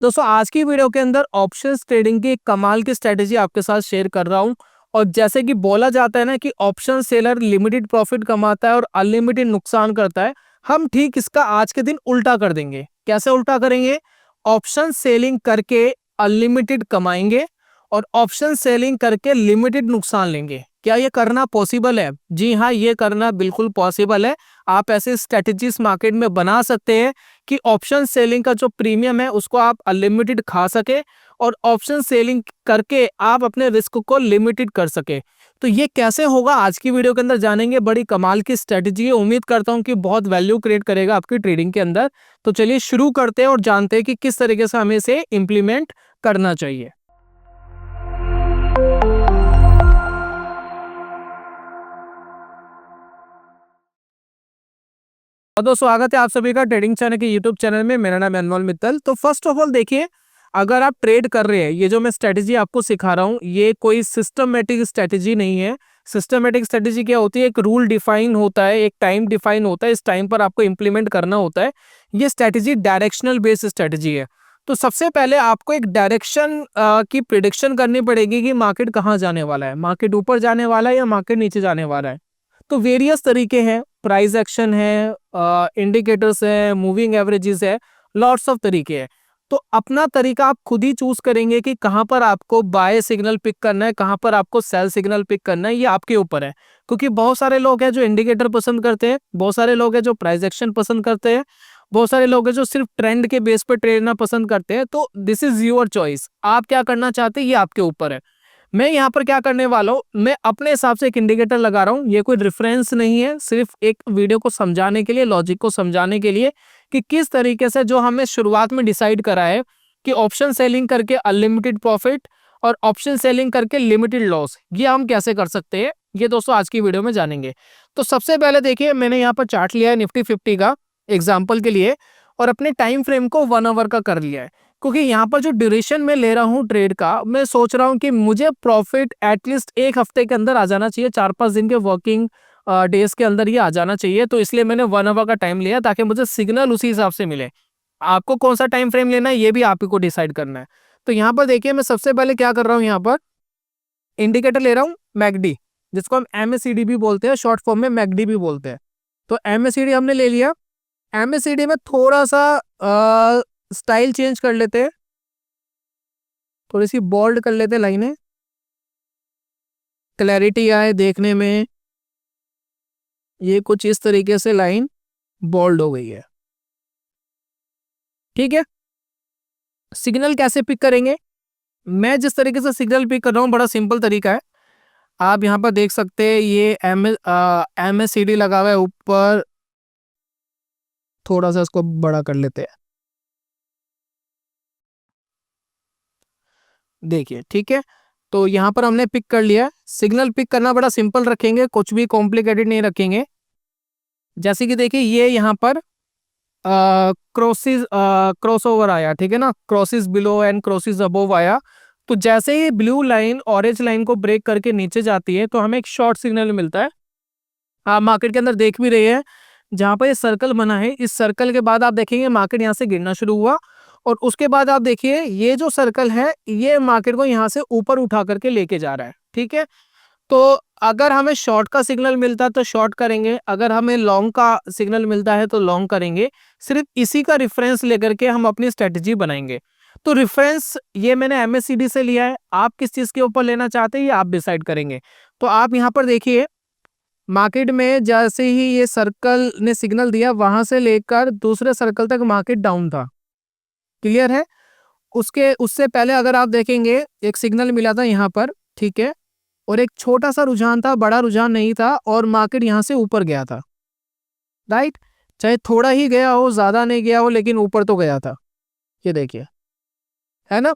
दोस्तों आज की वीडियो के अंदर ऑप्शंस ट्रेडिंग की एक कमाल की स्ट्रेटेजी आपके साथ शेयर कर रहा हूं। और जैसे कि बोला जाता है ना कि ऑप्शन सेलर लिमिटेड प्रॉफिट कमाता है और अनलिमिटेड नुकसान करता है। हम ठीक इसका आज के दिन उल्टा कर देंगे। कैसे उल्टा करेंगे? ऑप्शन सेलिंग करके अनलिमिटेड कमाएंगे और ऑप्शन सेलिंग करके लिमिटेड नुकसान लेंगे। क्या ये करना पॉसिबल है? जी हाँ, ये करना बिल्कुल पॉसिबल है। आप ऐसे स्ट्रेटेजीज मार्केट में बना सकते हैं कि ऑप्शन सेलिंग का जो प्रीमियम है उसको आप अनलिमिटेड खा सके और ऑप्शन सेलिंग करके आप अपने रिस्क को लिमिटेड कर सके। तो ये कैसे होगा आज की वीडियो के अंदर जानेंगे। बड़ी कमाल की स्ट्रेटेजी है, उम्मीद करता हूं कि बहुत वैल्यू क्रिएट करेगा आपकी ट्रेडिंग के अंदर। तो चलिए शुरू करते हैं और जानते हैं कि किस तरीके से हमें इसे इम्प्लीमेंट करना चाहिए। और दोस्तों स्वागत है आप सभी का ट्रेडिंग चैनल के यूट्यूब चैनल में। मेरा नाम है अनमोल मित्तल। तो फर्स्ट ऑफ ऑल देखिए, अगर आप ट्रेड कर रहे हैं, ये जो मैं स्ट्रेटेजी आपको सिखा रहा हूँ ये कोई सिस्टमेटिक स्ट्रेटेजी नहीं है। सिस्टमेटिक स्ट्रेटेजी क्या होती है? एक रूल डिफाइन होता है, एक टाइम डिफाइन होता है, इस टाइम पर आपको इंप्लीमेंट करना होता है। ये स्ट्रेटेजी डायरेक्शनल बेस्ड स्ट्रेटेजी है। तो सबसे पहले आपको एक डायरेक्शन की प्रिडिक्शन करनी पड़ेगी कि मार्केट कहाँ जाने वाला है, मार्केट ऊपर जाने वाला है या मार्केट नीचे जाने वाला है। तो वेरियस तरीके हैं, प्राइस एक्शन है, इंडिकेटर्स है, मूविंग एवरेजेस है, लॉट्स ऑफ तरीके हैं। तो अपना तरीका आप खुद ही चूज करेंगे कि कहां पर आपको बाय सिग्नल पिक करना है, कहां पर आपको सेल सिग्नल पिक करना है, ये आपके ऊपर है। क्योंकि बहुत सारे लोग हैं जो इंडिकेटर पसंद करते हैं, बहुत सारे लोग हैं जो प्राइस एक्शन पसंद करते हैं, बहुत सारे लोग हैं जो सिर्फ ट्रेंड के बेस पर ट्रेडना पसंद करते हैं। तो दिस इज योर चॉइस, आप क्या करना चाहते हैं ये आपके ऊपर है। मैं यहाँ पर क्या करने वाला हूँ, मैं अपने हिसाब से एक इंडिकेटर लगा रहा हूँ। ये कोई रेफरेंस नहीं है, सिर्फ एक वीडियो को समझाने के लिए, लॉजिक को समझाने के लिए कि किस तरीके से जो हमें शुरुआत में डिसाइड करा है कि ऑप्शन सेलिंग करके अनलिमिटेड प्रॉफिट और ऑप्शन सेलिंग करके लिमिटेड लॉस, ये हम कैसे कर सकते हैं, ये दोस्तों आज की वीडियो में जानेंगे। तो सबसे पहले देखिए, मैंने यहाँ पर चार्ट लिया है निफ्टी 50 का एग्जाम्पल के लिए और अपने टाइम फ्रेम को 1 आवर का कर लिया है। क्योंकि यहाँ पर जो ड्यूरेशन में ले रहा हूँ ट्रेड का, मैं सोच रहा हूँ कि मुझे प्रॉफिट एटलीस्ट एक हफ्ते के अंदर आ जाना चाहिए, 4-5 दिन के वर्किंग डेज के अंदर ये आ जाना चाहिए। तो इसलिए मैंने 1 आवर का टाइम लिया ताकि मुझे सिग्नल उसी हिसाब से मिले। आपको कौन सा टाइम फ्रेम लेना है ये भी आप ही को डिसाइड करना है। तो यहाँ पर देखिए, मैं सबसे पहले क्या कर रहा हूँ, यहाँ पर इंडिकेटर ले रहा हूँ मैकडी, जिसको हम MACD भी बोलते हैं, शॉर्ट फॉर्म में मैकडी भी बोलते हैं। तो MACD हमने ले लिया। MACD में थोड़ा सा स्टाइल चेंज कर लेते हैं, थोड़ी सी बोल्ड कर लेते हैं लाइनें, क्लैरिटी आए देखने में। ये कुछ इस तरीके से लाइन बोल्ड हो गई है, ठीक है। सिग्नल कैसे पिक करेंगे? मैं जिस तरीके से सिग्नल पिक कर रहा हूँ बड़ा सिंपल तरीका है। आप यहाँ पर देख सकते हैं, ये MACD लगा हुआ है ऊपर, थोड़ा सा इसको बड़ा कर लेते हैं, देखिए, ठीक है। तो यहाँ पर हमने पिक कर लिया। सिग्नल पिक करना बड़ा सिंपल रखेंगे, कुछ भी कॉम्प्लिकेटेड नहीं रखेंगे। जैसे कि देखिए, ये यहाँ पर क्रॉस ओवर आया, ठीक है ना, crosses below and crosses above आया। तो जैसे ही ब्लू लाइन ऑरेंज लाइन को ब्रेक करके नीचे जाती है तो हमें एक शॉर्ट सिग्नल मिलता है। आप मार्केट के अंदर देख भी रहे हैं, जहां पर ये सर्कल बना है, इस सर्कल के बाद आप देखेंगे मार्केट यहाँ से गिरना शुरू हुआ और उसके बाद आप देखिए ये जो सर्कल है ये मार्केट को यहाँ से ऊपर उठा करके लेके जा रहा है, ठीक है। तो अगर हमें शॉर्ट का सिग्नल मिलता है तो शॉर्ट करेंगे, अगर हमें लॉन्ग का सिग्नल मिलता है तो लॉन्ग करेंगे। सिर्फ इसी का रेफरेंस लेकर के हम अपनी स्ट्रेटजी बनाएंगे। तो रेफरेंस ये मैंने MACD से लिया है, आप किस चीज के ऊपर लेना चाहते हैं ये आप डिसाइड करेंगे। तो आप यहाँ पर देखिए, मार्केट में जैसे ही ये सर्कल ने सिग्नल दिया वहां से लेकर दूसरे सर्कल तक मार्केट डाउन था, क्लियर है। उससे पहले अगर आप देखेंगे एक सिग्नल मिला था यहाँ पर, ठीक है, और एक छोटा सा रुझान था, बड़ा रुझान नहीं था और मार्केट यहां से ऊपर गया था, राइट। चाहे थोड़ा ही गया हो, ज्यादा नहीं गया हो, लेकिन ऊपर तो गया था, ये देखिए, है ना।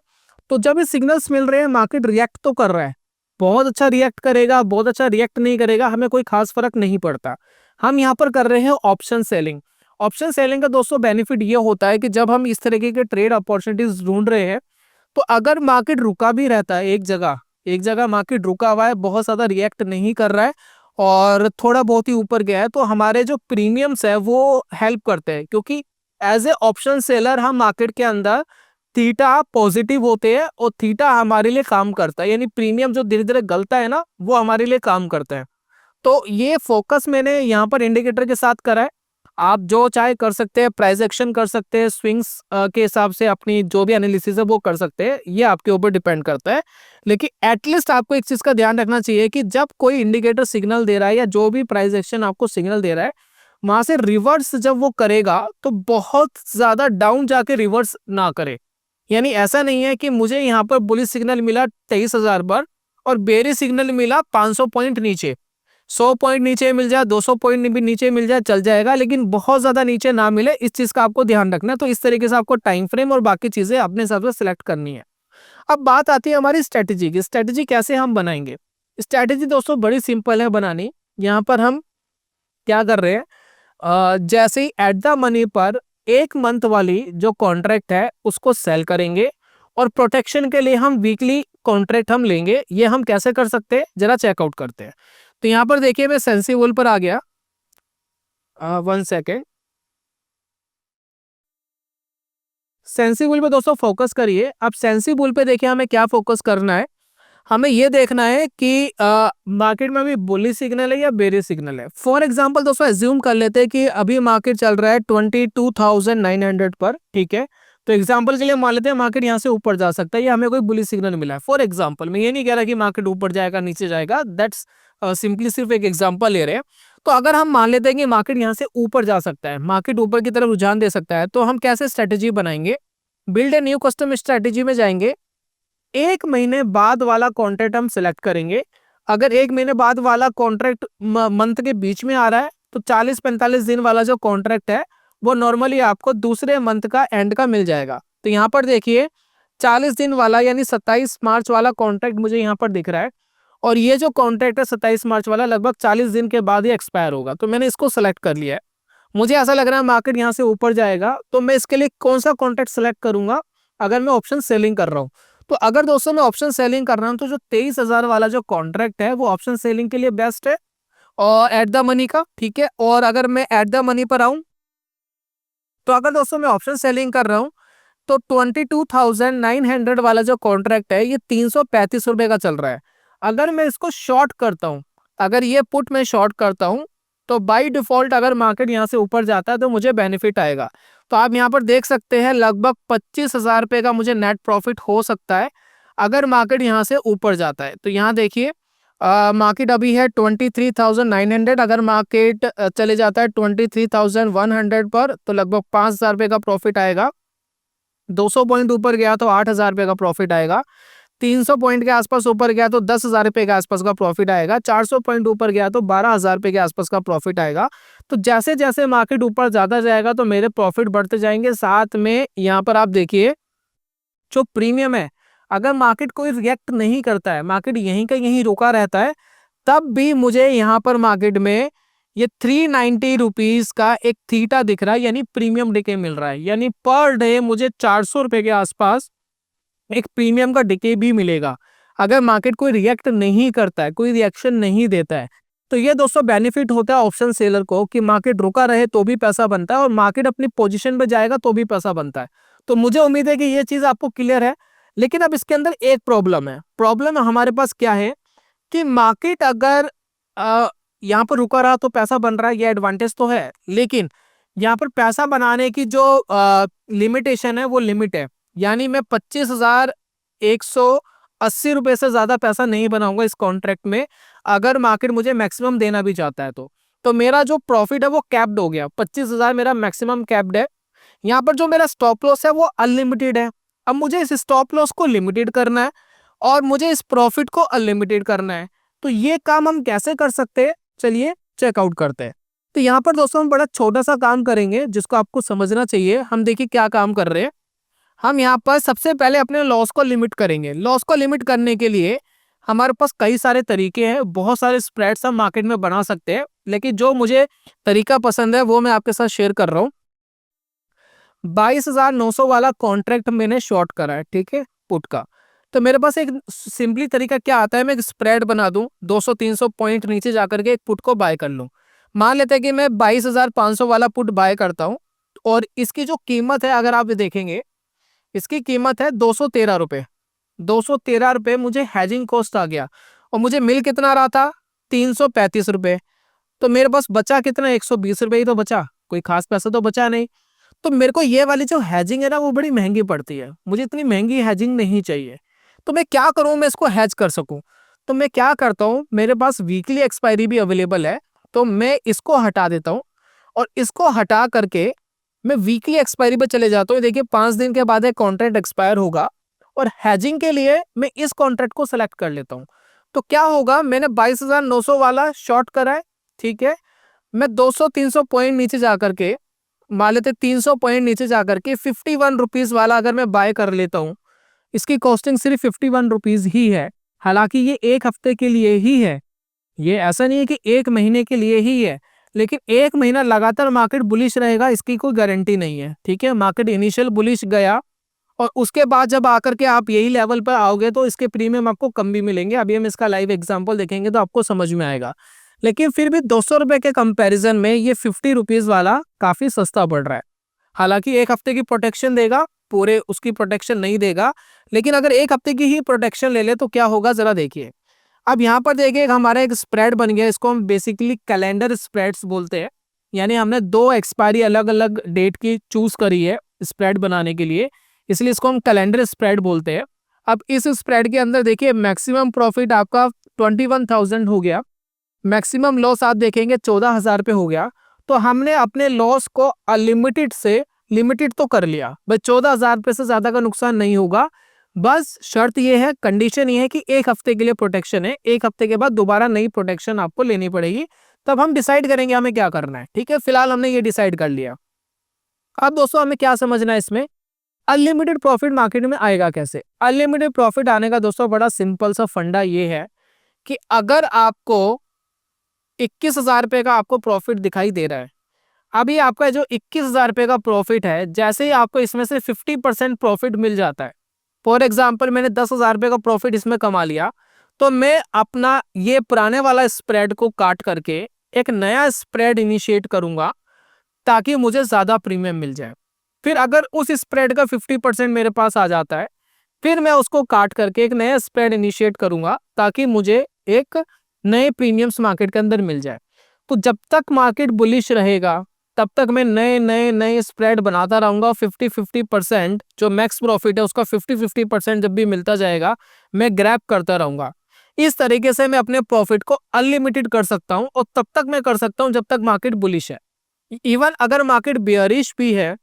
तो जब ये सिग्नल्स मिल रहे हैं मार्केट रिएक्ट तो कर रहा है, बहुत अच्छा रिएक्ट करेगा, बहुत अच्छा रिएक्ट नहीं करेगा, हमें कोई खास फर्क नहीं पड़ता। हम यहाँ पर कर रहे हैं ऑप्शन सेलिंग। ऑप्शन सेलिंग का दोस्तों बेनिफिट ये होता है कि जब हम इस तरीके के ट्रेड अपॉर्चुनिटीज ढूंढ रहे हैं तो अगर मार्केट रुका भी रहता है एक जगह मार्केट रुका हुआ है, बहुत ज्यादा रिएक्ट नहीं कर रहा है और थोड़ा बहुत ही ऊपर गया है, तो हमारे जो प्रीमियम्स है वो हेल्प करते हैं। क्योंकि एज ए ऑप्शन सेलर हम मार्केट के अंदर थीटा पॉजिटिव होते हैं और थीटा हमारे लिए काम करता है, यानी प्रीमियम जो धीरे धीरे गलता है ना वो हमारे लिए काम करता है। तो ये फोकस मैंने यहाँ पर इंडिकेटर के साथ करा है। आप जो चाहे कर सकते हैं, प्राइस एक्शन कर सकते हैं, स्विंग्स के हिसाब से अपनी जो भी एनालिसिस है वो कर सकते हैं, ये आपके ऊपर डिपेंड करता है। लेकिन एटलीस्ट आपको एक चीज का ध्यान रखना चाहिए कि जब कोई इंडिकेटर सिग्नल दे रहा है या जो भी प्राइस एक्शन आपको सिग्नल दे रहा है, वहां से रिवर्स जब वो करेगा तो बहुत ज्यादा डाउन जाके रिवर्स ना करे। यानी ऐसा नहीं है कि मुझे यहाँ पर बुलिश सिग्नल मिला 23,000 पर और बेरिश सिग्नल मिला 500 पॉइंट नीचे, 100 पॉइंट नीचे मिल जाए, 200 पॉइंट भी नीचे मिल जाए, चल जाएगा, लेकिन बहुत ज्यादा नीचे ना मिले, इस चीज का आपको ध्यान रखना है। तो इस तरीके से आपको टाइम फ्रेम और बाकी चीजें अपने हिसाब से सिलेक्ट करनी है। अब बात आती है हमारी स्ट्रेटेजी की। स्ट्रेटेजी कैसे हम बनाएंगे? स्ट्रेटेजी दोस्तों बड़ी सिंपल है बनानी। यहाँ पर हम क्या कर रहे हैं, जैसे ही एट द मनी पर एक मंथ वाली जो कॉन्ट्रैक्ट है उसको सेल करेंगे और प्रोटेक्शन के लिए हम वीकली कॉन्ट्रैक्ट हम लेंगे। ये हम कैसे कर सकते हैं, जरा चेकआउट करते हैं। तो यहाँ पर देखिए मैं सेंसिबल पर आ गया, 1 सेकेंड। सेंसिबल पे दोस्तों फोकस करिए। अब सेंसिबल पे देखिए हमें क्या फोकस करना है, हमें ये देखना है कि मार्केट में अभी बुलिश सिग्नल है या बेरिश सिग्नल है। फॉर एग्जांपल दोस्तों एज्यूम कर लेते हैं कि अभी मार्केट चल रहा है 22,900 पर, ठीक है। तो एग्जांपल के लिए मान लेते हैं मार्केट यहाँ से ऊपर जा सकता है या हमें कोई बुलिश सिग्नल मिला है। फॉर एग्जांपल, मैं ये नहीं कह रहा कि मार्केट ऊपर जाएगा नीचे जाएगा, दैट्स सिंपली सिर्फ एक एग्जाम्पल ले रहे हैं। तो अगर हम मान लेते हैं कि मार्केट यहाँ से ऊपर जा सकता है, मार्केट ऊपर की तरफ रुझान दे सकता है, तो हम कैसे स्ट्रेटेजी बनाएंगे? Build a new custom strategy में जाएंगे। एक महीने बाद वाला कॉन्ट्रैक्ट हम सिलेक्ट करेंगे। अगर एक महीने बाद वाला कॉन्ट्रैक्ट मंथ के बीच में आ रहा है तो 40-45 दिन वाला जो कॉन्ट्रैक्ट है वो नॉर्मली आपको दूसरे मंथ का एंड का मिल जाएगा। तो यहाँ पर देखिए 40 दिन वाला यानी 27 मार्च वाला कॉन्ट्रैक्ट मुझे यहाँ पर दिख रहा है और ये जो कॉन्ट्रैक्ट है 27 मार्च वाला लगभग 40 दिन के बाद ही एक्सपायर होगा। तो मैंने इसको सेलेक्ट कर लिया है। मुझे ऐसा लग रहा है मार्केट यहाँ से ऊपर जाएगा, तो मैं इसके लिए कौन सा कॉन्ट्रैक्ट सेलेक्ट करूंगा? अगर मैं ऑप्शन सेलिंग कर रहा हूँ, तो अगर दोस्तों मैं ऑप्शन सेलिंग कर रहा हूँ तो जो 23,000 वाला जो कॉन्ट्रैक्ट है वो ऑप्शन सेलिंग के लिए बेस्ट है और एट द मनी का, ठीक है। और अगर मैं एट द मनी पर आऊं तो अगर दोस्तों मैं ऑप्शन सेलिंग कर रहा हूं तो 22,900 वाला जो कॉन्ट्रैक्ट है ये 335 रुपए का चल रहा है। अगर मैं इसको शॉर्ट करता हूं, अगर ये पुट मैं शॉर्ट करता हूं तो बाय डिफॉल्ट अगर मार्केट यहाँ से ऊपर जाता है तो मुझे बेनिफिट आएगा। तो आप यहाँ पर देख सकते हैं लगभग 25,000 रुपए का मुझे नेट प्रॉफिट हो सकता है अगर मार्केट यहाँ से ऊपर जाता है। तो यहाँ देखिए मार्केट अभी है 23,900, अगर मार्केट चले जाता है 23,100 पर तो लगभग 5,000 रुपए का प्रॉफिट आएगा। 200 पॉइंट ऊपर गया तो 8,000 रुपए का प्रॉफिट आएगा। 300 पॉइंट के आसपास ऊपर गया तो 10,000 रुपए के आसपास का प्रॉफिट आएगा। 400 पॉइंट ऊपर गया तो 12,000 रुपए के आसपास का प्रॉफिट आएगा। तो जैसे जैसे मार्केट ऊपर ज्यादा जाएगा तो मेरे प्रॉफिट बढ़ते जाएंगे। साथ में यहाँ पर आप देखिए जो प्रीमियम है, अगर मार्केट कोई रिएक्ट नहीं करता है, मार्केट यहीं का यहीं रुका रहता है, तब भी मुझे यहाँ पर मार्केट में ये 390 रुपीज का एक थीटा दिख रहा है, यानी प्रीमियम डिके मिल रहा है। यानी पर डे मुझे 400 रुपए के आसपास एक प्रीमियम का डिके भी मिलेगा अगर मार्केट कोई रिएक्ट नहीं करता है, कोई रिएक्शन नहीं देता है। तो ये दोस्तों बेनिफिट होता है ऑप्शन सेलर को कि मार्केट रुका रहे तो भी पैसा बनता है और मार्केट अपनी पोजीशन पे जाएगा तो भी पैसा बनता है। तो मुझे उम्मीद है कि ये चीज आपको क्लियर है। लेकिन अब इसके अंदर एक प्रॉब्लम है। प्रॉब्लम हमारे पास क्या है कि मार्केट अगर यहाँ पर रुका रहा तो पैसा बन रहा है, ये एडवांटेज तो है, लेकिन यहाँ पर पैसा बनाने की जो लिमिटेशन है वो लिमिट है। यानी मैं 25,180 रुपए से ज्यादा पैसा नहीं बनाऊंगा इस कॉन्ट्रैक्ट में, अगर मार्केट मुझे मैक्सिमम देना भी चाहता है तो मेरा जो प्रॉफिट है वो कैप्ड हो गया। 25,000 मेरा मैक्सिमम कैप्ड है। यहाँ पर जो मेरा स्टॉप लॉस है वो अनलिमिटेड है। अब मुझे इस स्टॉप लॉस को लिमिटेड करना है और मुझे इस प्रॉफिट को अनलिमिटेड करना है। तो ये काम हम कैसे कर सकते हैं, चलिए चेकआउट करते हैं। तो यहाँ पर दोस्तों हम बड़ा छोटा सा काम करेंगे जिसको आपको समझना चाहिए। हम देखिए क्या काम कर रहे हैं। हम यहाँ पर सबसे पहले अपने लॉस को लिमिट करेंगे। लॉस को लिमिट करने के लिए हमारे पास कई सारे तरीके हैं, बहुत सारे स्प्रेड्स हम मार्केट में बना सकते हैं, लेकिन जो मुझे तरीका पसंद है वो मैं आपके साथ शेयर कर रहा हूँ। 22,900 वाला कॉन्ट्रैक्ट मैंने शॉर्ट करा है, ठीक है, पुट का। तो मेरे पास एक सिंपली तरीका क्या आता है, मैं एक स्प्रेड बना दूं, 200-300 पॉइंट नीचे जाकर के एक पुट को बाय कर लूं। मान लेते हैं कि मैं 22,500 वाला पुट बाय करता हूं और इसकी जो कीमत है अगर आप देखेंगे इसकी कीमत है 213 रुपये। 213 रुपये मुझे हैजिंग कॉस्ट आ गया और मुझे मिल कितना रहा था, 335 रुपये। तो मेरे पास बचा कितना, 120 रुपये ही तो बचा, कोई खास पैसा तो बचा नहीं। तो मेरे को ये वाली जो हैजिंग है ना वो बड़ी महंगी पड़ती है, मुझे इतनी महंगी हैजिंग नहीं चाहिए। तो मैं क्या करूं, मैं इसको हैज कर सकूं? तो मैं क्या करता हूं, मेरे पास वीकली एक्सपायरी भी अवेलेबल है, तो मैं इसको हटा देता हूं और इसको हटा करके मैं वीकली एक्सपायरी पे चले जाता हूँ। देखिए 5 दिन के बाद एक कॉन्ट्रैक्ट एक्सपायर होगा और हैजिंग के लिए मैं इस कॉन्ट्रैक्ट को सिलेक्ट कर लेता हूँ। तो क्या होगा, मैंने 22,900 वाला शॉर्ट करा है, ठीक है, मैं 200-300 पॉइंट नीचे जाकर के, मान लेते 300 पॉइंट नीचे जाकर के 51 रुपीज वाला अगर मैं बाय कर लेता हूँ, इसकी कॉस्टिंग सिर्फ 51 रुपीज ही है। हालांकि ये एक हफ्ते के लिए ही है, ये ऐसा नहीं है कि एक महीने के लिए ही है, लेकिन एक महीना लगातार मार्केट बुलिश रहेगा इसकी कोई गारंटी नहीं है, ठीक है। मार्केट इनिशियल बुलिश गया और उसके बाद जब आकर के आप यही लेवल पर आओगे तो इसके प्रीमियम आपको कम भी मिलेंगे। अभी हम इसका लाइव एग्जांपल देखेंगे तो आपको समझ में आएगा। लेकिन फिर भी 200 रुपए के कंपैरिजन में ये 50 रुपीज वाला काफी सस्ता पड़ रहा है। हालांकि एक हफ्ते की प्रोटेक्शन देगा, पूरे उसकी प्रोटेक्शन नहीं देगा, लेकिन अगर एक हफ्ते की ही प्रोटेक्शन ले ले तो क्या होगा जरा देखिए। अब यहाँ पर देखिए हमारा एक स्प्रेड बन गया, इसको हम बेसिकली कैलेंडर स्प्रेड्स बोलते हैं। यानी हमने 2 एक्सपायरी अलग अलग डेट की चूज करी है स्प्रेड बनाने के लिए, इसलिए इसको हम कैलेंडर स्प्रेड बोलते हैं। अब इस स्प्रेड के अंदर देखिए मैक्सिमम प्रॉफिट आपका 21,000 हो गया, मैक्सिमम लॉस आप देखेंगे 14,000 पे हो गया। तो हमने अपने लॉस को अनलिमिटेड से लिमिटेड तो कर लिया भाई, 14,000 रुपये से ज्यादा का नुकसान नहीं होगा। बस शर्त ये है, कंडीशन ये है कि एक हफ्ते के लिए प्रोटेक्शन है, एक हफ्ते के बाद दोबारा नई प्रोटेक्शन आपको लेनी पड़ेगी, तब हम डिसाइड करेंगे हमें क्या करना है, ठीक है। फिलहाल हमने ये डिसाइड कर लिया। अब दोस्तों हमें क्या समझना है इसमें, अनलिमिटेड प्रॉफिट मार्केट में आएगा कैसे। अनलिमिटेड प्रॉफिट आने का दोस्तों बड़ा सिंपल सा फंडा ये है कि अगर आपको 21,000 रुपये का आपको प्रॉफिट दिखाई दे रहा है, अभी आपका जो 21,000 रुपये का प्रॉफिट है, जैसे ही आपको इसमें से 50% प्रॉफिट मिल जाता है, फॉर एग्जाम्पल मैंने 10,000 रुपये का प्रॉफिट इसमें कमा लिया, तो मैं अपना ये पुराने वाला स्प्रेड को काट करके एक नया स्प्रेड इनिशिएट करूंगा ताकि मुझे ज्यादा प्रीमियम मिल जाए। फिर अगर उस स्प्रेड का 50% मेरे पास आ जाता है, फिर मैं उसको काट करके एक नया स्प्रेड इनिशिएट करूंगा ताकि मुझे एक नए प्रीमियम्स मार्केट के अंदर मिल जाए। तो जब तक मार्केट बुलिश रहेगा तब तक मैं नए नए नए स्प्रेड बनाता रहूंगा। 50-50% जो मैक्स प्रॉफिट है उसका 50-50% जब भी मिलता जाएगा मैं ग्रैब करता रहूंगा। इस तरीके से मैं अपने प्रॉफिट को अनलिमिटेड कर सकता हूं और तब तक मैं कर सकता हूं जब तक मार्केट बुलिश है। इवन अगर मार्केट बेयरिश भी है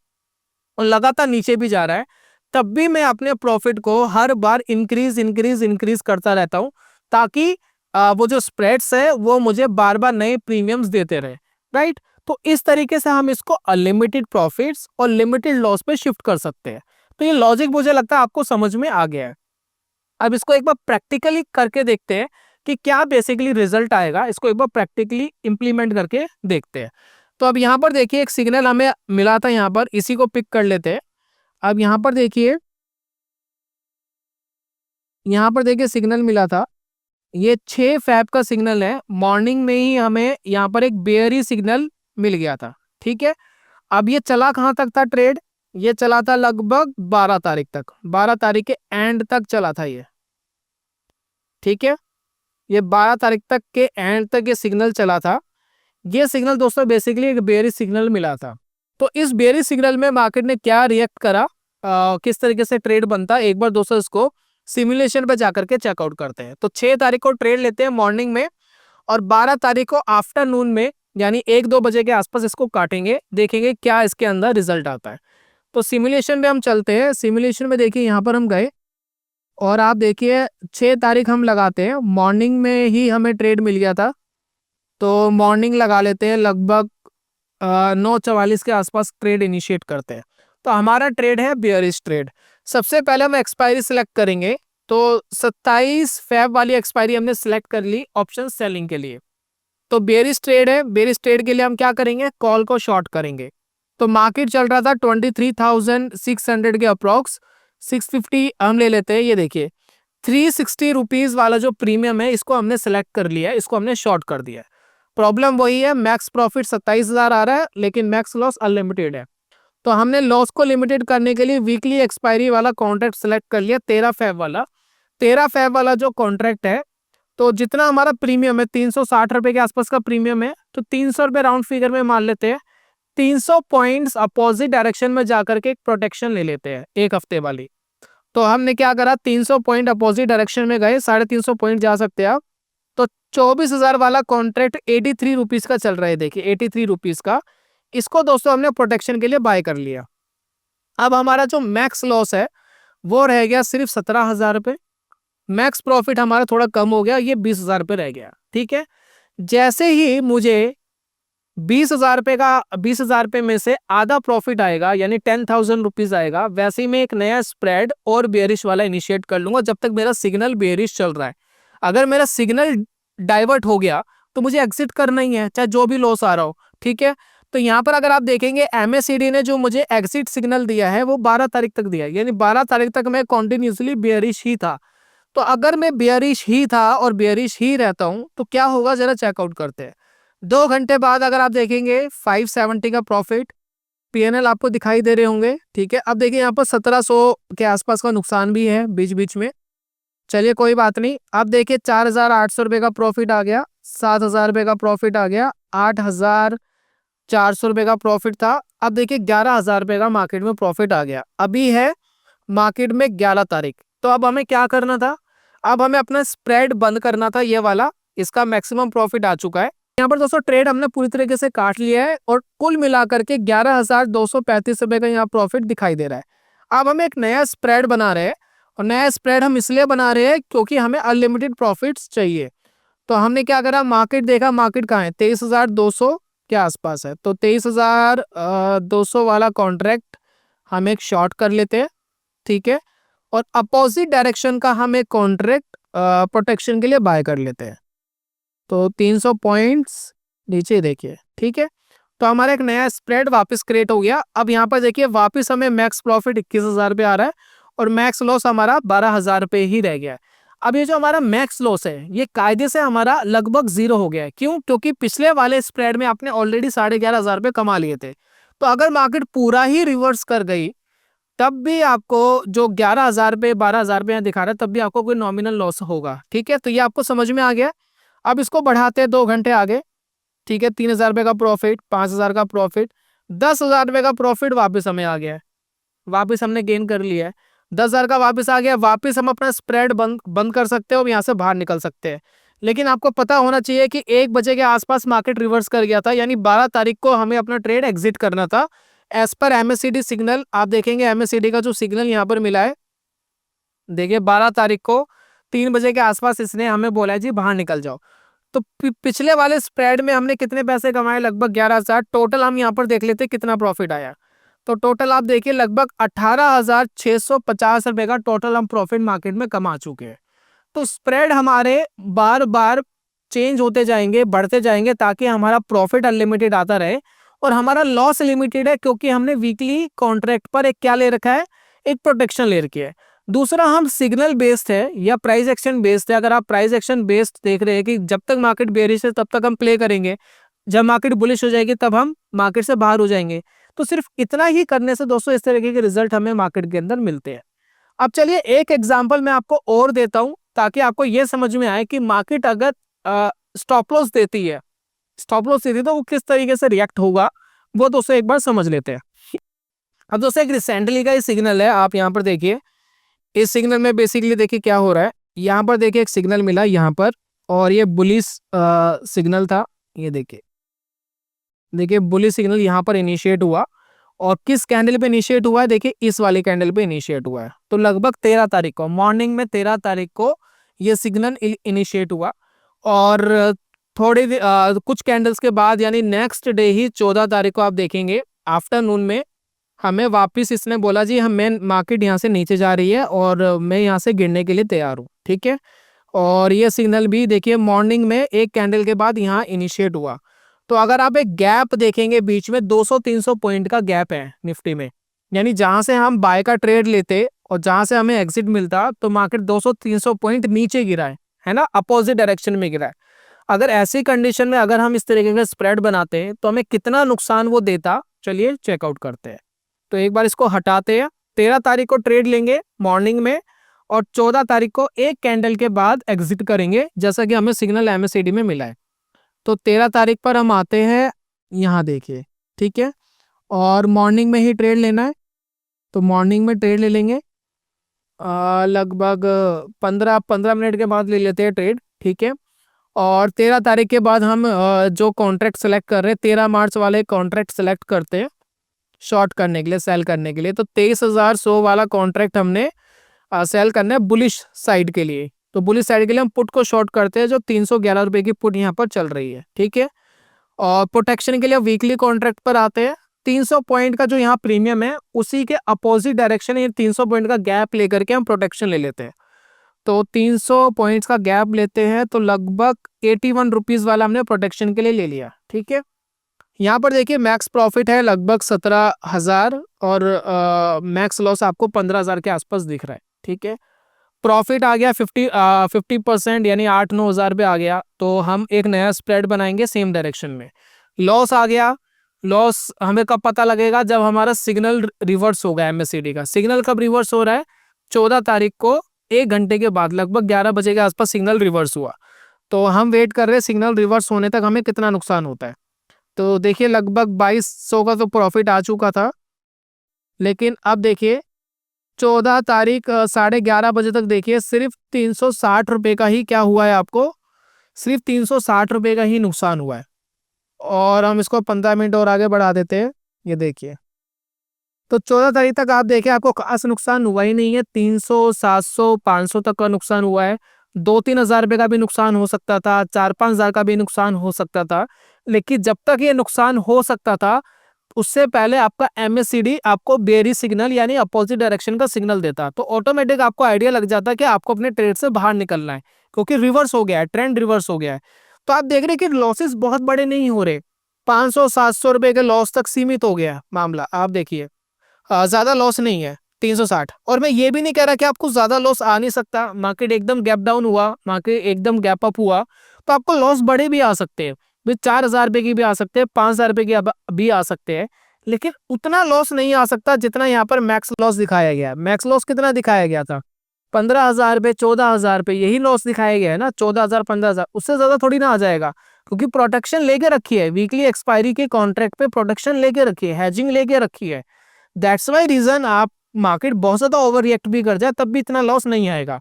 और लगातार नीचे भी जा रहा है, तब भी मैं अपने प्रॉफिट को हर बार इंक्रीज करता रहता हूं ताकि वो जो स्प्रेड्स है वो मुझे बार बार नए प्रीमियम्स देते रहे, राइट। तो इस तरीके से हम इसको अनलिमिटेड प्रॉफिट्स और लिमिटेड लॉस पे शिफ्ट कर सकते हैं। तो ये लॉजिक मुझे लगता है आपको समझ में आ गया है। अब इसको एक बार प्रैक्टिकली करके देखते हैं कि क्या बेसिकली रिजल्ट आएगा, इसको एक बार प्रैक्टिकली इंप्लीमेंट करके देखते हैं। तो अब यहाँ पर देखिए एक सिग्नल हमें मिला था, यहाँ पर इसी को पिक कर लेते हैं। अब यहाँ पर देखिए सिग्नल मिला था, ये 6 फैब का सिग्नल है। मॉर्निंग में ही हमें यहाँ पर एक बेयरी सिग्नल मिल गया था, ठीक है। अब ये चला कहाँ तक था ट्रेड, ये चला था लगभग 12 तारीख तक, 12 तारीख के एंड तक चला था ये, ठीक है। ये 12 तारीख तक के एंड तक ये सिग्नल चला था। ये सिग्नल दोस्तों बेसिकली एक बेयरी सिग्नल मिला था। तो इस बेयरी सिग्नल में मार्केट ने क्या रिएक्ट करा, किस तरीके से ट्रेड बनता है, एक बार दोस्तों इसको सिमुलेशन पे जाकर के चेकआउट करते हैं। तो 6 तारीख को ट्रेड लेते हैं मॉर्निंग में और 12 तारीख को आफ्टरनून में यानी 1-2 बजे के आसपास इसको काटेंगे, देखेंगे क्या इसके अंदर रिजल्ट आता है। तो सिमुलेशन में हम चलते हैं। सिमुलेशन में देखिए यहाँ पर हम गए और आप देखिए 6 तारीख हम लगाते हैं, मॉर्निंग में ही हमें ट्रेड मिल गया था। तो मॉर्निंग लगा लेते हैं, लगभग 9:44 के आसपास ट्रेड इनिशिएट करते हैं। तो हमारा ट्रेड है बेयरिश ट्रेड। सबसे पहले हम एक्सपायरी सिलेक्ट करेंगे, तो 27 फेब वाली एक्सपायरी हमने सिलेक्ट कर ली ऑप्शन सेलिंग के लिए। तो बेयरिश ट्रेड है, बेयरिश ट्रेड के लिए हम क्या करेंगे, कॉल को शॉर्ट करेंगे। तो मार्केट चल रहा था 23,600 के अप्रॉक्स, 650 हम ले लेते हैं। ये देखिए 360 रुपीज वाला जो प्रीमियम है इसको हमने सेलेक्ट कर लिया है, इसको हमने शॉर्ट कर दिया है। प्रॉब्लम वही है, मैक्स प्रॉफिट 27,000 आ रहा है लेकिन मैक्स लॉस अनलिमिटेड है। तो हमने लॉस को लिमिटेड करने के लिए वीकली एक्सपायरी वाला कॉन्ट्रैक्ट सेलेक्ट कर लिया, 13 फेब वाला। 13 फेब वाला जो कॉन्ट्रैक्ट है, तो जितना हमारा प्रीमियम है 360 रुपए के आसपास का प्रीमियम है, तो 300 रुपए राउंड फिगर में मान लेते हैं। 300 पॉइंट्स अपोजिट डायरेक्शन में जाकर के एक प्रोटेक्शन ले लेते हैं एक हफ्ते वाली। तो हमने क्या करा, 300 पॉइंट अपोजिट डायरेक्शन में गए, 350 पॉइंट जा सकते हैं आप। तो 24,000 वाला कॉन्ट्रैक्ट 83 रुपीज का चल रहा है, देखिए 83 रुपीज का। इसको दोस्तों हमने प्रोटेक्शन के लिए बाय कर लिया। अब हमारा जो मैक्स लॉस है वो रह गया सिर्फ 17,000 रुपये। मैक्स प्रॉफिट हमारा थोड़ा कम हो गया, ये 20,000 रुपये रह गया। ठीक है, जैसे ही मुझे 20,000 रुपये का 20,000 रुपये में से आधा प्रॉफिट आएगा, यानी 10,000 रुपीज आएगा, वैसे ही मैं एक नया स्प्रेड और बेयरिश वाला इनिशिएट कर लूंगा जब तक मेरा सिग्नल बेयरिश चल रहा है। अगर मेरा सिग्नल डाइवर्ट हो गया तो मुझे एग्जिट करना ही है, चाहे जो भी लॉस आ रहा हो। ठीक है, तो यहाँ पर अगर आप देखेंगे MACD ने जो मुझे एग्जिट सिग्नल दिया है वो 12 तारीख तक दिया है, यानी 12 तारीख तक मैं कॉन्टिन्यूसली बेयरिश ही था। तो अगर मैं बेयरिश ही था और बेयरिश ही रहता हूं तो क्या होगा, जरा चेकआउट करते हैं। 2 घंटे बाद अगर आप देखेंगे 570 का प्रॉफिट, PNL आपको दिखाई दे रहे होंगे। ठीक है, अब देखिए यहाँ पर 1700 के आसपास का नुकसान भी है बीच बीच में। चलिए कोई बात नहीं। अब देखिए 4,800 रुपये का प्रॉफिट आ गया, 7,000 रुपये का प्रॉफिट आ गया, 8,400 रुपये का प्रॉफिट था। अब देखिए 11,000 रुपये का मार्केट में प्रॉफिट आ गया। अभी है मार्केट में 11 तारीख। तो अब हमें क्या करना था, अब हमें अपना स्प्रेड बंद करना था, ये वाला। इसका मैक्सिमम प्रॉफिट आ चुका है। यहाँ पर दोस्तों ट्रेड हमने पूरी तरीके से काट लिया है और कुल मिलाकर के 11,235 रुपए का यहाँ प्रॉफिट दिखाई दे रहा है। अब हम एक नया स्प्रेड बना रहे हैं, और नया स्प्रेड हम इसलिए बना रहे हैं क्योंकि हमें अनलिमिटेड प्रॉफिट्स चाहिए। तो हमने क्या करा, मार्केट देखा, मार्केट कहाँ है, 23,200 के आसपास है। तो 23,200 वाला कॉन्ट्रैक्ट हम एक शॉर्ट कर लेते हैं। ठीक है, और अपोजिट डायरेक्शन का हम एक कॉन्ट्रैक्ट प्रोटेक्शन के लिए बाय कर लेते हैं। तो 300 पॉइंट्स नीचे देखिए। ठीक है, तो हमारा एक नया स्प्रेड वापस क्रिएट हो गया। अब यहाँ पर देखिए वापस हमें मैक्स प्रॉफिट 21,000 रुपये आ रहा है और मैक्स लॉस हमारा 12,000 रुपये ही रह गया है। अब ये जो हमारा मैक्स लॉस है ये कायदे से हमारा लगभग 0 हो गया है। क्यों? क्योंकि पिछले वाले स्प्रेड में आपने ऑलरेडी 11,500 रुपये कमा लिए थे। तो अगर मार्केट पूरा ही रिवर्स कर गई तब भी आपको जो 11,000 रुपये 12,000 रुपये यहाँ दिखा रहा है तब भी आपको कोई नॉमिनल लॉस होगा। ठीक है, तो ये आपको समझ में आ गया। अब इसको बढ़ाते हैं 2 घंटे आगे। ठीक है, 3,000 रुपये का प्रॉफिट, 5,000 का प्रॉफिट, 10,000 रुपये का प्रॉफिट वापस हमें आ गया है। वापस हमने गेन कर लिया है, 10,000 का वापस आ गया। वापस हम अपना स्प्रेड बंद कर सकते हैं और यहाँ से बाहर निकल सकते हैं। लेकिन आपको पता होना चाहिए कि 1 बजे के आसपास मार्केट रिवर्स कर गया था, यानी 12 तारीख को हमें अपना ट्रेड एग्जिट करना था। एज पर MACD सिग्नल आप देखेंगे, MACD का जो सिग्नल यहाँ पर मिला है, देखिए 12 तारीख को 3 बजे के आसपास इसने हमें बोला है जी बाहर निकल जाओ। तो पिछले वाले स्प्रेड में हमने कितने पैसे कमाए, लगभग 11,000। टोटल हम यहाँ पर देख लेते कितना प्रॉफिट आया। तो टोटल आप देखिए लगभग 18,650 रुपए का टोटल हम प्रॉफिट मार्केट में कमा चुके हैं। तो स्प्रेड हमारे बार बार चेंज होते जाएंगे, बढ़ते जाएंगे, ताकि हमारा प्रॉफिट अनलिमिटेड आता रहे। और हमारा लॉस लिमिटेड है क्योंकि हमने वीकली कॉन्ट्रैक्ट पर एक क्या ले रखा है, एक प्रोटेक्शन ले रखी है। दूसरा, हम सिग्नल बेस्ड है या प्राइस एक्शन बेस्ड है। अगर आप प्राइस एक्शन बेस्ड देख रहे हैं कि जब तक मार्केट बेरिश है तब तक हम प्ले करेंगे, जब मार्केट बुलिश हो जाएगी तब हम मार्केट से बाहर हो जाएंगे। तो सिर्फ इतना ही करने से दोस्तों इस तरीके के रिजल्ट हमें मार्केट के अंदर मिलते हैं। अब चलिए एक एग्जांपल मैं आपको और देता हूं ताकि आपको यह समझ में आए कि मार्केट अगर स्टॉप लॉस देती है, तो वो किस तरीके से रिएक्ट होगा, वो दोस्तों एक बार समझ लेते हैं। अब दोस्तों एक रिसेंटली का ही सिग्नल है, आप यहाँ पर देखिए। इस सिग्नल में बेसिकली देखिए क्या हो रहा है। यहाँ पर देखिए एक सिग्नल मिला यहाँ पर, और ये बुलिश सिग्नल था। ये देखिए बुलिश सिग्नल यहाँ पर इनिशिएट हुआ, और किस कैंडल पे इनिशिएट हुआ है, देखिए इस वाली कैंडल पे इनिशिएट हुआ है। तो लगभग 13 तारीख को मॉर्निंग में 13 तारीख को ये सिग्नल इनिशिएट हुआ, और कुछ कैंडल्स के बाद यानी नेक्स्ट डे ही 14 तारीख को आप देखेंगे आफ्टरनून में हमें वापस इसने बोला जी हम मेन मार्केट यहाँ से नीचे जा रही है और मैं यहाँ से गिरने के लिए तैयार हूँ। ठीक है, और ये सिग्नल भी देखिए मॉर्निंग में एक कैंडल के बाद यहाँ इनिशिएट हुआ। तो अगर आप एक गैप देखेंगे बीच में 200-300 पॉइंट का गैप है निफ्टी में, यानी जहां से हम बाय का ट्रेड लेते और जहां से हमें एग्जिट मिलता, तो मार्केट 200-300 पॉइंट नीचे गिरा है ना, अपोजिट डायरेक्शन में गिरा है। अगर ऐसी कंडीशन में अगर हम इस तरीके का स्प्रेड बनाते हैं तो हमें कितना नुकसान वो देता, चलिए चेकआउट करते हैं। तो एक बार इसको हटाते हैं। 13 तारीख को ट्रेड लेंगे मॉर्निंग में और 14 तारीख को एक कैंडल के बाद एग्जिट करेंगे, जैसा कि हमें सिग्नल MACD में मिला है। तो 13 तारीख पर हम आते हैं, यहाँ देखिए, ठीक है, और मॉर्निंग में ही ट्रेड लेना है। तो मॉर्निंग में ट्रेड ले लेंगे, लगभग 15 मिनट के बाद ले लेते हैं ट्रेड, ठीक है। और 13 तारीख के बाद हम जो कॉन्ट्रैक्ट सेलेक्ट कर रहे हैं, 13 मार्च वाले कॉन्ट्रैक्ट सेलेक्ट करते हैं शॉर्ट करने के लिए, सेल करने के लिए। तो 23,100 वाला कॉन्ट्रैक्ट हमने सेल करना है बुलिश साइड के लिए। तो बुलिश साइड के लिए हम पुट को शॉर्ट करते हैं, जो 311 रुपए की पुट यहाँ पर चल रही है, ठीक है। और प्रोटेक्शन के लिए वीकली कॉन्ट्रैक्ट पर आते हैं। 300 पॉइंट का जो यहाँ प्रीमियम है, उसी के अपोजिट डायरेक्शन, ये 300 पॉइंट का गैप लेकर के हम प्रोटेक्शन ले लेते हैं। तो 300 पॉइंट्स का गैप लेते हैं, तो लगभग 81 रुपीज वाला हमने प्रोटेक्शन के लिए ले लिया, ठीक है। यहाँ पर देखिए मैक्स प्रॉफिट है लगभग 17,000 और मैक्स लॉस आपको 15,000 के आसपास दिख रहा है, ठीक है। प्रॉफिट आ गया 50% यानी 8-9 हज़ार पे आ गया। तो हम एक नया स्प्रेड बनाएंगे सेम डायरेक्शन में। लॉस आ गया, लॉस हमें कब पता लगेगा, जब हमारा सिग्नल रिवर्स होगा MACD का। सिग्नल कब रिवर्स हो रहा है, 14 तारीख को 1 घंटे के बाद लगभग 11 बजे के आसपास सिग्नल रिवर्स हुआ। तो हम वेट कर रहे हैं सिग्नल रिवर्स होने तक हमें कितना नुकसान होता है। तो देखिए लगभग 2200 का तो प्रॉफिट आ चुका था, लेकिन अब देखिए 14 तारीख 11:30 बजे तक देखिए सिर्फ 360 रुपये का ही क्या हुआ है, आपको सिर्फ 360 रुपये का ही नुकसान हुआ है। और हम इसको 15 मिनट और आगे बढ़ा देते हैं, ये देखिए। तो 14 तारीख तक आप देखिए आपको खास नुकसान हुआ ही नहीं है। 300, 700, 500 तक का नुकसान हुआ है। 2-3 हज़ार रुपये का भी नुकसान हो सकता था, 4-5 हज़ार का भी नुकसान हो सकता था। लेकिन जब तक ये नुकसान हो सकता था, उससे पहले आपका MACD आपको बेयरिश सिग्नल यानी अपोजिट डायरेक्शन का सिग्नल देता। तो ऑटोमेटिक आपको आइडिया लग जाता है कि आपको अपने ट्रेड से बाहर निकलना है, क्योंकि रिवर्स हो गया है, ट्रेंड रिवर्स हो गया है। तो आप देख रहे हैं कि लॉसेस बहुत बड़े नहीं हो रहे, 500-700 रुपए के लॉस तक सीमित हो गया मामला। आप देखिए ज्यादा लॉस नहीं है, 360। और मैं ये भी नहीं कह रहा कि आपको ज्यादा लॉस आ नहीं सकता। मार्केट एकदम गैप डाउन हुआ, मार्केट एकदम गैप अप हुआ, तो आपको लॉस बड़े भी आ सकते हैं, 4,000 रुपए की भी आ सकते हैं, 5,000 रुपए की भी आ सकते हैं। लेकिन उतना लॉस नहीं आ सकता जितना यहाँ पर मैक्स लॉस दिखाया गया है। मैक्स लॉस कितना दिखाया गया था, 15,000 रुपए, 14,000 रुपए, यही लॉस दिखाया गया है ना, 14,000, 15,000। उससे ज्यादा थोड़ी ना आ जाएगा, क्योंकि प्रोटेक्शन लेके रखी है, वीकली एक्सपायरी के कॉन्ट्रैक्ट पे प्रोटेक्शन लेके रखी है, हैजिंग लेके रखी है। दैट्स वाई रीजन आप मार्केट बहुत ज्यादा ओवर रिएक्ट भी कर जाए तब भी इतना लॉस नहीं आएगा।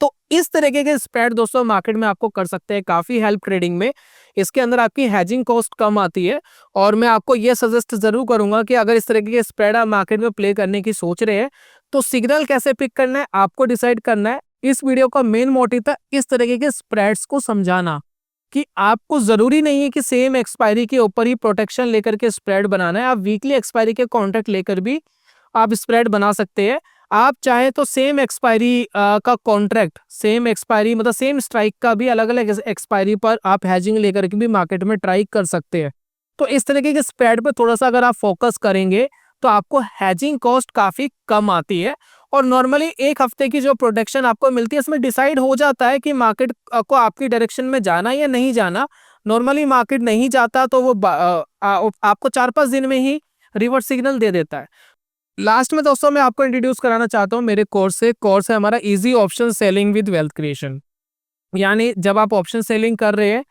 तो इस तरीके के स्प्रेड दोस्तों मार्केट में आपको कर सकते हैं, काफी हेल्प ट्रेडिंग में। इसके अंदर आपकी हैजिंग कॉस्ट कम आती है। और मैं आपको ये सजेस्ट जरूर करूंगा कि अगर इस तरीके के स्प्रेड आप मार्केट में प्ले करने की सोच रहे हैं, तो सिग्नल कैसे पिक करना है आपको डिसाइड करना है। इस वीडियो का मेन मोटिव था इस तरीके के स्प्रेड्स को समझाना, कि आपको जरूरी नहीं है कि सेम एक्सपायरी के ऊपर ही प्रोटेक्शन लेकर के स्प्रेड बनाना है। आप वीकली एक्सपायरी के कॉन्ट्रैक्ट लेकर भी आप स्प्रेड बना सकते हैं। आप चाहे तो सेम एक्सपायरी का कॉन्ट्रैक्ट, सेम एक्सपायरी मतलब सेम स्ट्राइक का भी अलग अलग एक्सपायरी पर आप हैजिंग लेकर के भी मार्केट में ट्राई कर सकते हैं। तो इस तरीके के स्प्रेड पर थोड़ा सा अगर आप फोकस करेंगे तो आपको हैजिंग कॉस्ट काफी कम आती है। और नॉर्मली एक हफ्ते की जो प्रोटेक्शन आपको मिलती है, इसमें डिसाइड हो जाता है कि मार्केट को आपकी डायरेक्शन में जाना या नहीं जाना। नॉर्मली मार्केट नहीं जाता तो वो आपको 4-5 दिन में ही रिवर्स सिग्नल दे देता है। लास्ट में दोस्तों मैं आपको इंट्रोड्यूस कराना चाहता हूँ मेरे कोर्स है हमारा easy option selling with wealth creation. यानी जब आप ऑप्शन सेलिंग कर रहे हैं,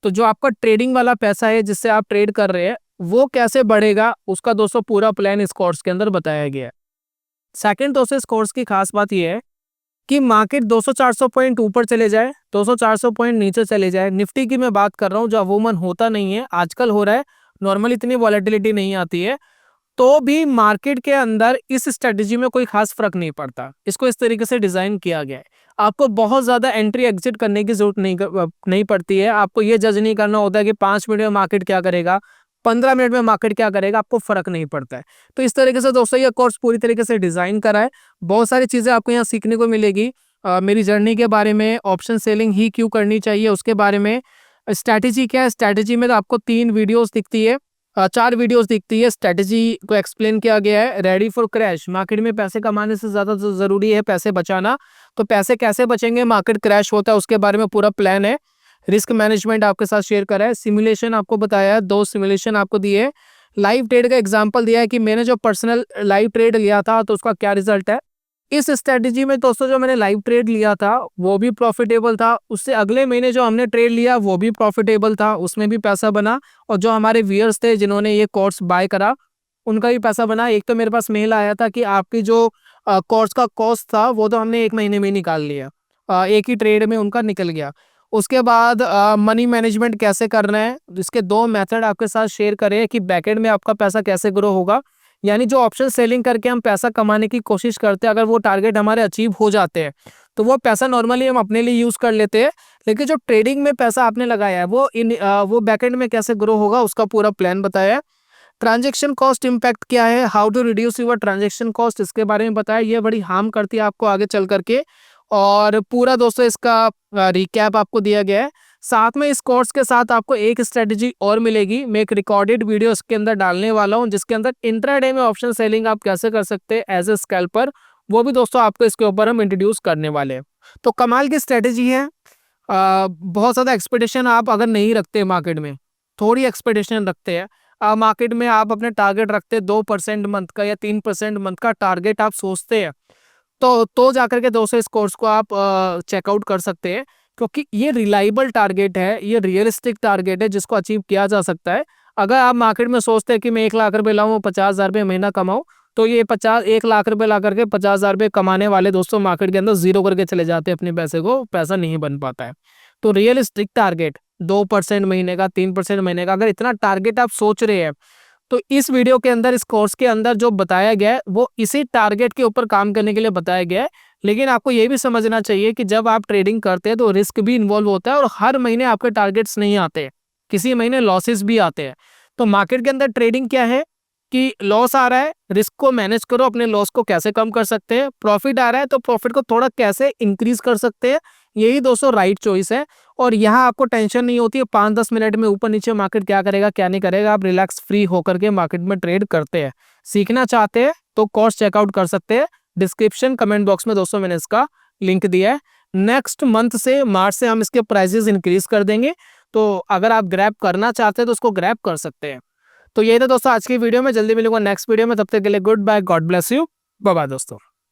तो जो आपका ट्रेडिंग वाला पैसा है जिससे आप ट्रेड कर रहे हैं, वो कैसे बढ़ेगा, उसका दोस्तों पूरा प्लान इस कोर्स के अंदर बताया गया है। सेकंड दोस्तों इस कोर्स की खास बात यह है कि मार्केट 200-400 पॉइंट ऊपर चले जाए, 200-400 पॉइंट नीचे चले जाए, निफ्टी की मैं बात कर रहा हूँ, जो अमूमन होता नहीं है, आजकल हो रहा है, नॉर्मल इतनी वॉलेटिलिटी नहीं आती है, तो भी मार्केट के अंदर इस स्ट्रेटजी में कोई खास फर्क नहीं पड़ता। इसको इस तरीके से डिजाइन किया गया है, आपको बहुत ज्यादा एंट्री एग्जिट करने की जरूरत नहीं पड़ती है। आपको ये जज नहीं करना होता है कि 5 मिनट में मार्केट क्या करेगा, 15 मिनट में मार्केट क्या करेगा, आपको फर्क नहीं पड़ता है। तो इस तरीके से दोस्तों ये कोर्स पूरी तरीके से डिजाइन करा है। बहुत सारी चीजें आपको यहाँ सीखने को मिलेगी, मेरी जर्नी के बारे में, ऑप्शन सेलिंग ही क्यों करनी चाहिए उसके बारे में, स्ट्रैटेजी क्या है, स्ट्रैटेजी में तो आपको 3 वीडियोस दिखती है, 4 वीडियोस दिखती है, स्ट्रैटेजी को एक्सप्लेन किया गया है। रेडी फॉर क्रैश, मार्केट में पैसे कमाने से ज्यादा जरूरी है पैसे बचाना, तो पैसे कैसे बचेंगे मार्केट क्रैश होता है उसके बारे में पूरा प्लान है। रिस्क मैनेजमेंट आपके साथ शेयर करा है, सिमुलेशन आपको बताया है, 2 सिमुलेशन आपको दिए, लाइव ट्रेड का एग्जांपल दिया है कि मैंने जो पर्सनल लाइव ट्रेड लिया था तो उसका क्या रिजल्ट है। इस स्ट्रेटेजी में दोस्तों जो मैंने लाइव ट्रेड लिया था वो भी प्रॉफिटेबल था, उससे अगले महीने जो हमने ट्रेड लिया वो भी प्रॉफिटेबल था, उसमें भी पैसा बना। और जो हमारे व्यूअर्स थे जिन्होंने ये कोर्स बाय करा उनका भी पैसा बना। एक तो मेरे पास मेल आया था कि आपकी जो कोर्स का कॉस्ट था वो तो हमने 1 महीने में निकाल लिया, एक ही ट्रेड में उनका निकल गया। उसके बाद मनी मैनेजमेंट कैसे करना है, इसके 2 मेथड आपके साथ शेयर करें कि बैकएंड में आपका पैसा कैसे ग्रो होगा। यानी जो ऑप्शन सेलिंग करके हम पैसा कमाने की कोशिश करते हैं, अगर वो टारगेट हमारे अचीव हो जाते हैं तो वो पैसा नॉर्मली हम अपने लिए यूज कर लेते हैं। लेकिन जो ट्रेडिंग में पैसा आपने लगाया है वो बैकएंड में कैसे ग्रो होगा उसका पूरा प्लान बताया है। ट्रांजैक्शन कॉस्ट इम्पैक्ट क्या है, how to reduce your transaction cost, इसके बारे में बताया। ये बड़ी हार्म करती है आपको आगे चल करके। और पूरा दोस्तों इसका रिकैप आपको दिया गया है। साथ में इस कोर्स के साथ आपको एक स्ट्रेटजी और मिलेगी, मैं एक रिकॉर्डेड वीडियो इसके अंदर डालने वाला हूं जिसके अंदर इंट्राडे में ऑप्शन सेलिंग आप कैसे कर सकते हैं एज ए स्कैल्पर, वो भी दोस्तों आपको इसके ऊपर हम इंट्रोड्यूस करने वाले हैं। तो कमाल की स्ट्रेटजी है। बहुत ज़्यादा एक्सपेक्टेशन आप अगर नहीं रखते मार्केट में, थोड़ी एक्सपेक्टेशन रखते हैं मार्केट में, आप अपने टारगेट रखते हैं 2% मंथ का या 3% मंथ का टारगेट आप सोचते हैं, तो जाकर के दोस्तों इस कोर्स को आप चेकआउट कर सकते हैं। क्योंकि ये रिलायबल टारगेट है, ये रियलिस्टिक टारगेट है जिसको अचीव किया जा सकता है। अगर आप मार्केट में सोचते हैं कि मैं 1 लाख रुपए लाऊं 50,000 रुपये महीना कमाऊं, तो ये 1 लाख रुपए ला करके 50,000 रुपये कमाने वाले दोस्तों मार्केट के अंदर जीरो करके चले जाते हैं अपने पैसे को, पैसा नहीं बन पाता है। तो रियलिस्टिक टारगेट 2% महीने का, 3% महीने का, अगर इतना टारगेट आप सोच रहे हैं तो इस वीडियो के अंदर, इस कोर्स के अंदर जो बताया गया है वो इसी टारगेट के ऊपर काम करने के लिए बताया गया है। लेकिन आपको ये भी समझना चाहिए कि जब आप ट्रेडिंग करते हैं तो रिस्क भी इन्वॉल्व होता है और हर महीने आपके टारगेट्स नहीं आते, किसी महीने लॉसेस भी आते हैं। तो मार्केट के अंदर ट्रेडिंग क्या है कि लॉस आ रहा है, रिस्क को मैनेज करो, अपने लॉस को कैसे कम कर सकते हैं, प्रॉफिट आ रहा है तो प्रॉफिट को थोड़ा कैसे इंक्रीज कर सकते हैं, यही दोस्तों राइट चॉइस है। और यहाँ आपको टेंशन नहीं होती है 5-10 मिनट में ऊपर नीचे मार्केट क्या करेगा क्या नहीं करेगा, आप रिलैक्स फ्री होकर के मार्केट में ट्रेड करते हैं। सीखना चाहते हैं तो कोर्स चेकआउट कर सकते हैं, डिस्क्रिप्शन कमेंट बॉक्स में दोस्तों मैंने इसका लिंक दिया है। नेक्स्ट मंथ से, मार्च से हम इसके प्राइजेस इंक्रीज कर देंगे, तो अगर आप ग्रैब करना चाहते हैं तो उसको ग्रैब कर सकते हैं। तो यही था दोस्तों आज की वीडियो में, जल्दी मिलूंगा नेक्स्ट वीडियो में, तब तक के लिए goodbye, God bless you, bye bye दोस्तों।